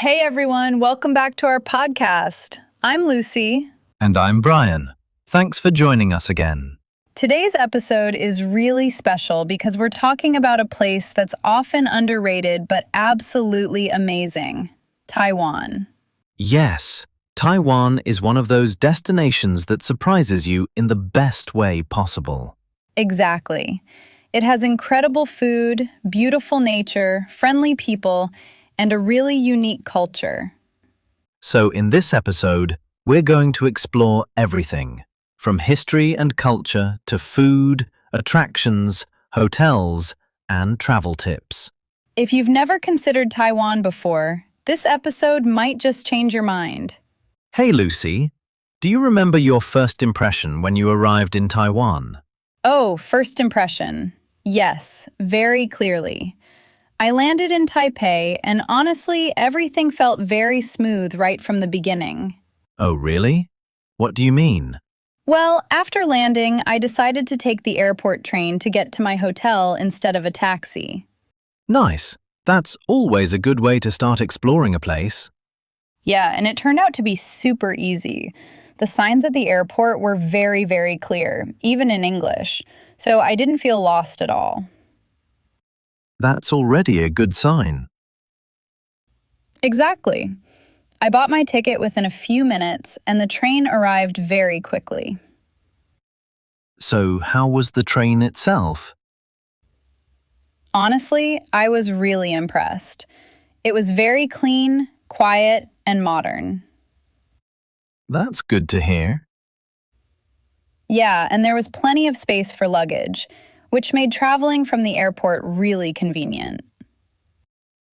Hey everyone, welcome back to our podcast. I'm Lucy. And I'm Brian. Thanks for joining us again. Today's episode is really special because we're talking about a place that's often underrated but absolutely amazing, Taiwan. Yes, Taiwan is one of those destinations that surprises you in the best way possible. Exactly. It has incredible food, beautiful nature, friendly people, and a really unique culture. So in this episode, we're going to explore everything, from history and culture to food, attractions, hotels, and travel tips. If you've never considered Taiwan before, this episode might just change your mind. Hey Lucy, do you remember your first impression when you arrived in Taiwan? Oh, first impression. Yes, very clearly. I landed in Taipei, and honestly, everything felt very smooth right from the beginning. Oh, really? What do you mean? Well, after landing, I decided to take the airport train to get to my hotel instead of a taxi. Nice. That's always a good way to start exploring a place. Yeah, and it turned out to be super easy. The signs at the airport were very, very clear, even in English, so I didn't feel lost at all. That's already a good sign. Exactly. I bought my ticket within a few minutes, and the train arrived very quickly. So, how was the train itself? Honestly, I was really impressed. It was very clean, quiet, and modern. That's good to hear. Yeah, and there was plenty of space for luggage, which made traveling from the airport really convenient.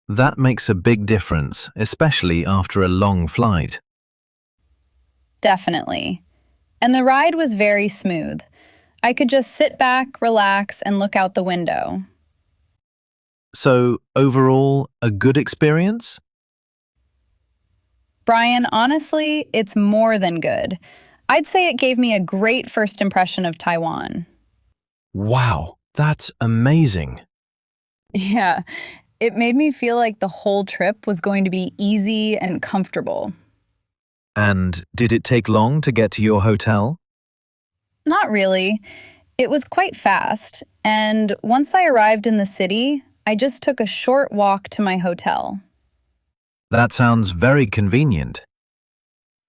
That makes a big difference, especially after a long flight. Definitely. And the ride was very smooth. I could just sit back, relax, and look out the window. So, overall, a good experience? Brian, honestly, it's more than good. I'd say it gave me a great first impression of Taiwan. Wow, that's amazing. Yeah, it made me feel like the whole trip was going to be easy and comfortable. And did it take long to get to your hotel? Not really. It was quite fast, and once I arrived in the city, I just took a short walk to my hotel. That sounds very convenient.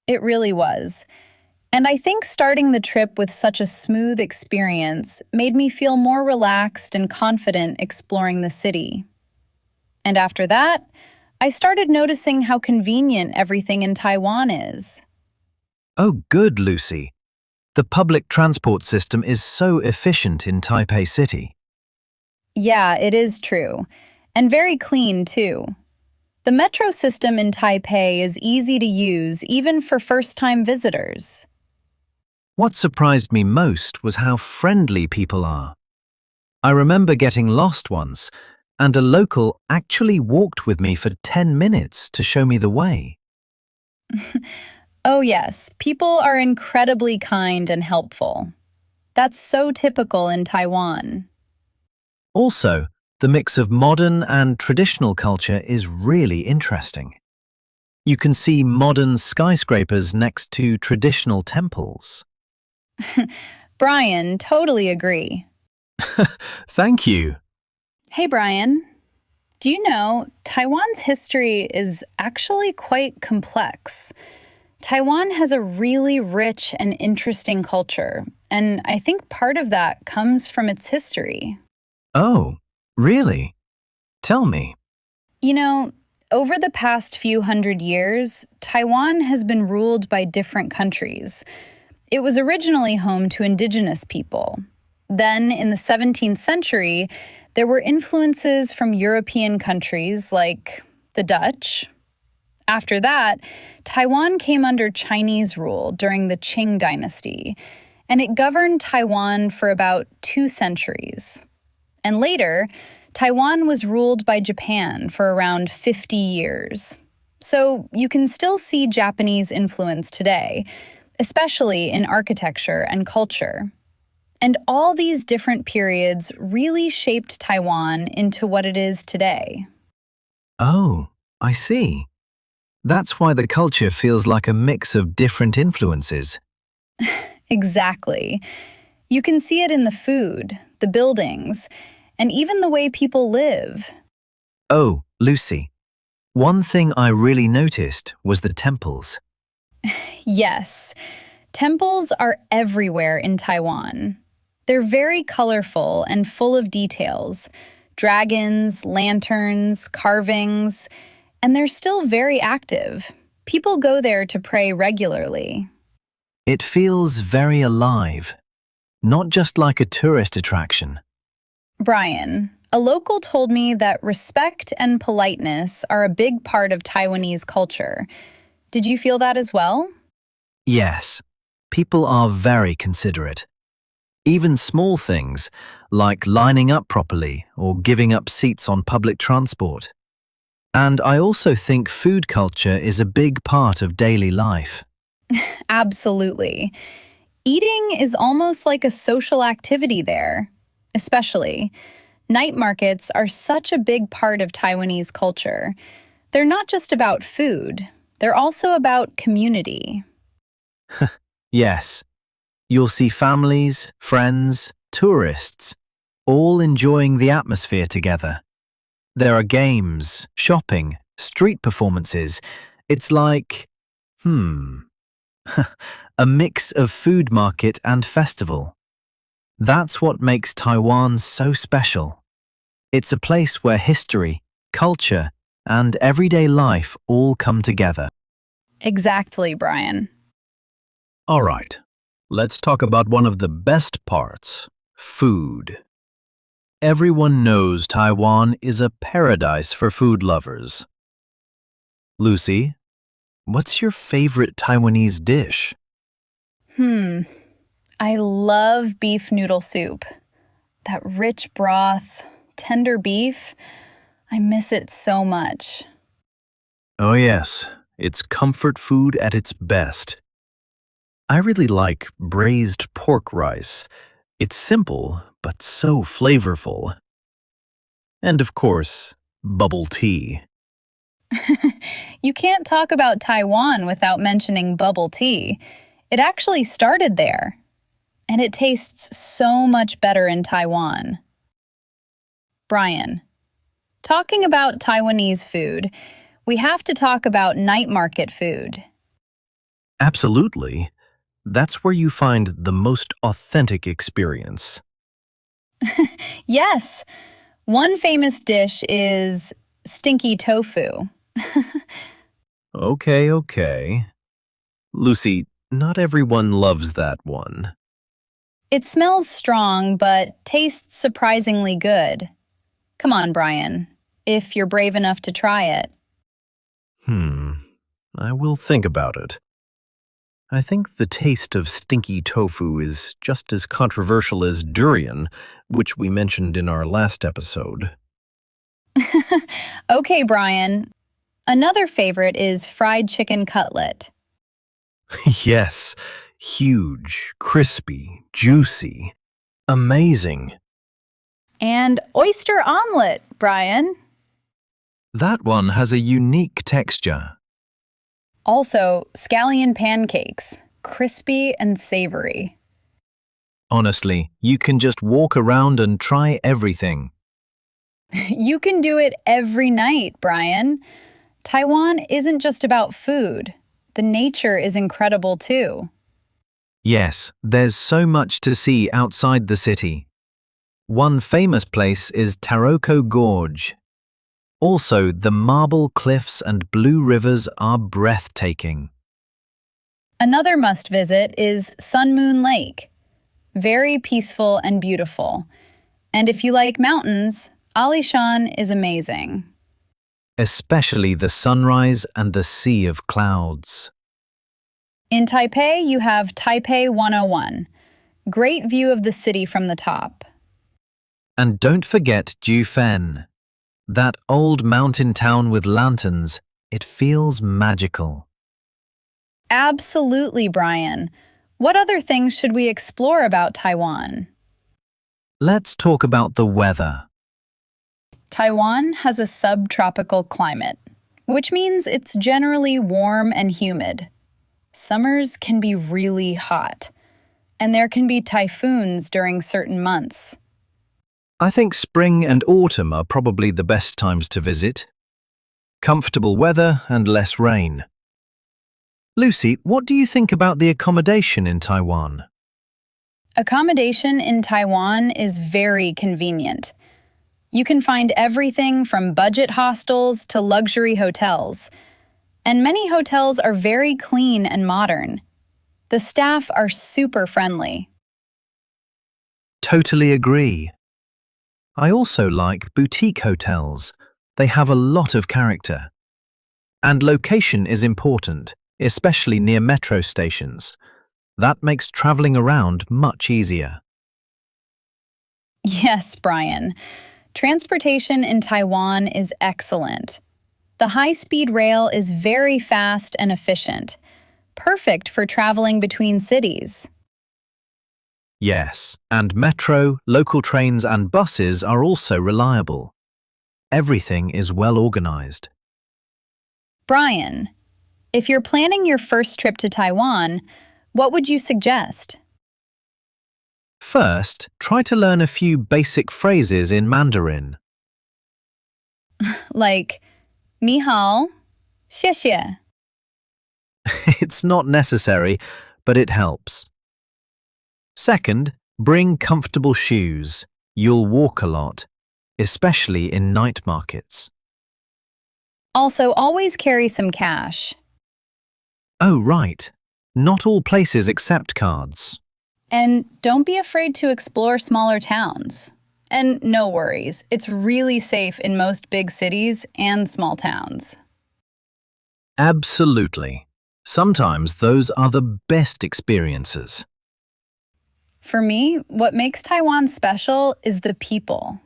It really was. And I think starting the trip with such a smooth experience made me feel more relaxed and confident exploring the city. And after that, I started noticing how convenient everything in Taiwan is. Oh, good, Lucy. The public transport system is so efficient in Taipei City. Yeah, it is true. And very clean, too. The metro system in Taipei is easy to use even for first-time visitors. What surprised me most was how friendly people are. I remember getting lost once, and a local actually walked with me for 10 minutes to show me the way. Oh yes, people are incredibly kind and helpful. That's so typical in Taiwan. Also, the mix of modern and traditional culture is really interesting. You can see modern skyscrapers next to traditional temples. Brian, totally agree. Thank you. Hey Brian, do you know Taiwan's history is actually quite complex? Taiwan has a really rich and interesting culture, and I think part of that comes from its history. Oh, really? Tell me. You know, over the past few hundred years, Taiwan has been ruled by different countries. It was originally home to indigenous people. Then, in the 17th century, there were influences from European countries like the Dutch. After that, Taiwan came under Chinese rule during the Qing dynasty, and it governed Taiwan for about 2 centuries. And later, Taiwan was ruled by Japan for around 50 years. So you can still see Japanese influence today, especially in architecture and culture. And all these different periods really shaped Taiwan into what it is today. Oh, I see. That's why the culture feels like a mix of different influences. Exactly. You can see it in the food, the buildings, and even the way people live. Oh, Lucy, one thing I really noticed was the temples. Yes, temples are everywhere in Taiwan. They're very colorful and full of details. Dragons, lanterns, carvings, and they're still very active. People go there to pray regularly. It feels very alive, not just like a tourist attraction. Brian, a local told me that respect and politeness are a big part of Taiwanese culture. Did you feel that as well? Yes, people are very considerate. Even small things, like lining up properly or giving up seats on public transport. And I also think food culture is a big part of daily life. Absolutely. Eating is almost like a social activity there. Especially, night markets are such a big part of Taiwanese culture. They're not just about food, they're also about community. Yes, you'll see families, friends, tourists, all enjoying the atmosphere together. There are games, shopping, street performances. It's like, a mix of food market and festival. That's what makes Taiwan so special. It's a place where history, culture, and everyday life all come together. Exactly, Brian. All right, let's talk about one of the best parts, food. Everyone knows Taiwan is a paradise for food lovers. Lucy, what's your favorite Taiwanese dish? I love beef noodle soup. That rich broth, tender beef, I miss it so much. Oh yes, it's comfort food at its best. I really like braised pork rice. It's simple, but so flavorful. And of course, bubble tea. You can't talk about Taiwan without mentioning bubble tea. It actually started there, and it tastes so much better in Taiwan. Brian, talking about Taiwanese food, we have to talk about night market food. Absolutely. That's where you find the most authentic experience. Yes, one famous dish is stinky tofu. Okay. Lucy, not everyone loves that one. It smells strong, but tastes surprisingly good. Come on, Brian, if you're brave enough to try it. I will think about it. I think the taste of stinky tofu is just as controversial as durian, which we mentioned in our last episode. Okay, Brian. Another favorite is fried chicken cutlet. Yes, huge, crispy, juicy, amazing. And oyster omelet, Brian. That one has a unique texture. Also, scallion pancakes, crispy and savory. Honestly, you can just walk around and try everything. You can do it every night, Brian. Taiwan isn't just about food. The nature is incredible too. Yes, there's so much to see outside the city. One famous place is Taroko Gorge. Also, the marble cliffs and blue rivers are breathtaking. Another must visit is Sun Moon Lake. Very peaceful and beautiful. And if you like mountains, Alishan is amazing. Especially the sunrise and the sea of clouds. In Taipei, you have Taipei 101. Great view of the city from the top. And don't forget Jufen. That old mountain town with lanterns, it feels magical. Absolutely, Brian. What other things should we explore about Taiwan? Let's talk about the weather. Taiwan has a subtropical climate, which means it's generally warm and humid. Summers can be really hot, and there can be typhoons during certain months. I think spring and autumn are probably the best times to visit. Comfortable weather and less rain. Lucy, what do you think about the accommodation in Taiwan? Accommodation in Taiwan is very convenient. You can find everything from budget hostels to luxury hotels. And many hotels are very clean and modern. The staff are super friendly. Totally agree. I also like boutique hotels. They have a lot of character. And location is important, especially near metro stations. That makes traveling around much easier. Yes, Brian. Transportation in Taiwan is excellent. The high-speed rail is very fast and efficient, perfect for traveling between cities. Yes, and metro, local trains and buses are also reliable. Everything is well organized. Brian, if you're planning your first trip to Taiwan, what would you suggest? First, try to learn a few basic phrases in Mandarin. Like, 你好, 谢谢. It's not necessary, but it helps. Second, bring comfortable shoes. You'll walk a lot, especially in night markets. Also, always carry some cash. Oh, right. Not all places accept cards. And don't be afraid to explore smaller towns. And no worries, it's really safe in most big cities and small towns. Absolutely. Sometimes those are the best experiences. For me, what makes Taiwan special is the people.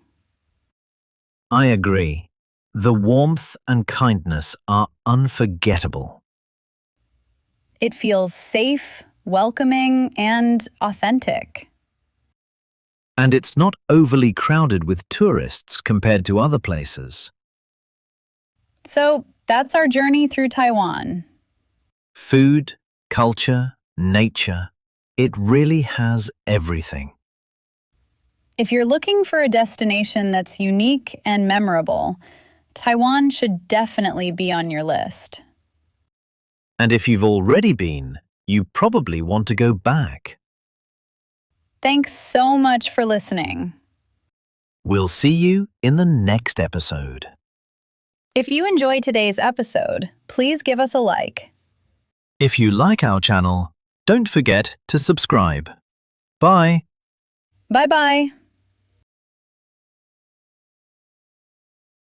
I agree. The warmth and kindness are unforgettable. It feels safe, welcoming, and authentic. And it's not overly crowded with tourists compared to other places. So that's our journey through Taiwan. Food, culture, nature, it really has everything. If you're looking for a destination that's unique and memorable, Taiwan should definitely be on your list. And if you've already been, you probably want to go back. Thanks so much for listening. We'll see you in the next episode. If you enjoyed today's episode, please give us a like. If you like our channel, don't forget to subscribe. Bye. Bye-bye.